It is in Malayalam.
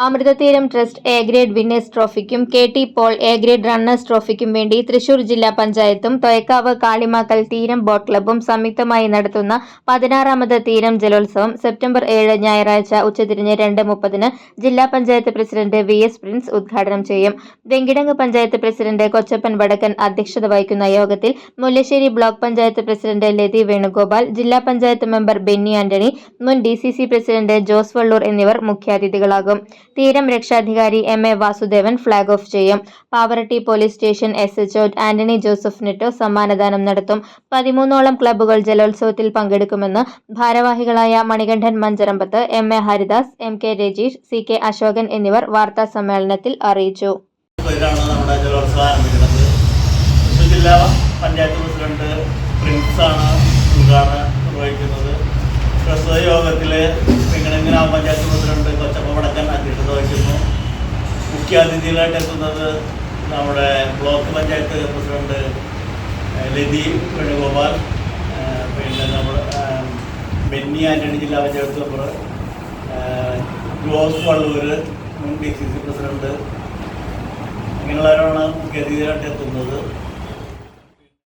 അമൃതതീരം ട്രസ്റ്റ് എ ഗ്രേഡ് വിന്നേഴ്സ് ട്രോഫിക്കും KT. Paul A grade runners ട്രോഫിക്കും വേണ്ടി തൃശൂർ ജില്ലാ പഞ്ചായത്തും തൊയക്കാവ് കാളിമാക്കൽ തീരം ബോട്ട് ക്ലബ്ബും സംയുക്തമായി നടത്തുന്ന 16ാമത് തീരം ജലോത്സവം സെപ്റ്റംബർ 7 ഞായറാഴ്ച ഉച്ചതിരിഞ്ഞ് 2:30 ജില്ലാ പഞ്ചായത്ത് പ്രസിഡന്റ് വി.എസ്. പ്രിൻസ് ഉദ്ഘാടനം ചെയ്യും. വെങ്കിടങ്ങ് പഞ്ചായത്ത് പ്രസിഡന്റ് കൊച്ചപ്പൻ വടക്കൻ അധ്യക്ഷത വഹിക്കുന്ന യോഗത്തിൽ മുല്ലശ്ശേരി ബ്ലോക്ക് പഞ്ചായത്ത് പ്രസിഡന്റ് ലതി വേണുഗോപാൽ, ജില്ലാ പഞ്ചായത്ത് മെമ്പർ ബെന്നി ആന്റണി, മുൻ ഡി.സി.സി പ്രസിഡന്റ് ജോസ് വള്ളൂർ എന്നിവർ മുഖ്യാതിഥികളാകും. തീരം രക്ഷാധികാരി എം.എ. വാസുദേവൻ ഫ്ളാഗ് ഓഫ് ചെയ്യും. Pavaratti police station SHO Antony Joseph Netto സമ്മാനദാനം നടത്തും. 13ഓളം ക്ലബ്ബുകൾ ജലോത്സവത്തിൽ പങ്കെടുക്കുമെന്ന് ഭാരവാഹികളായ മണികണ്ഠൻ മഞ്ചറമ്പത്ത്, എം.എ. ഹരിദാസ്, എം.കെ. രജീഷ്, സി.കെ. അശോകൻ എന്നിവർ വാർത്താ സമ്മേളനത്തിൽ അറിയിച്ചു. ജില്ലാ പഞ്ചായത്ത് പ്രസിഡന്റ് പ്രിൻസാണ് ഉദ്ഘാടനം നിർവഹിക്കുന്നത്. പ്രസ്തുത യോഗത്തിൽ വെങ്കിടങ്ങ് ഗ്രാമപഞ്ചായത്ത് പ്രസിഡന്റ് കൊച്ചപ്പൻ വടക്കൻ അധ്യക്ഷത വഹിക്കുന്നു. മുഖ്യാതിഥികളായിട്ട് എത്തുന്നത് നമ്മുടെ ബ്ലോക്ക് പഞ്ചായത്ത് പ്രസിഡന്റ് ലതി വേണുഗോപാൽ, പിന്നെ നമ്മുടെ ബെന്നി ആന്റണി ജില്ലാ പഞ്ചായത്ത് മെമ്പർ, ജോസ് വള്ളൂർ മുൻ ഡി.സി.സി പ്രസിഡന്റ്, ഇങ്ങനെയുള്ളവരാണ് മുഖ്യാതിഥികളായിട്ട് എത്തുന്നത്.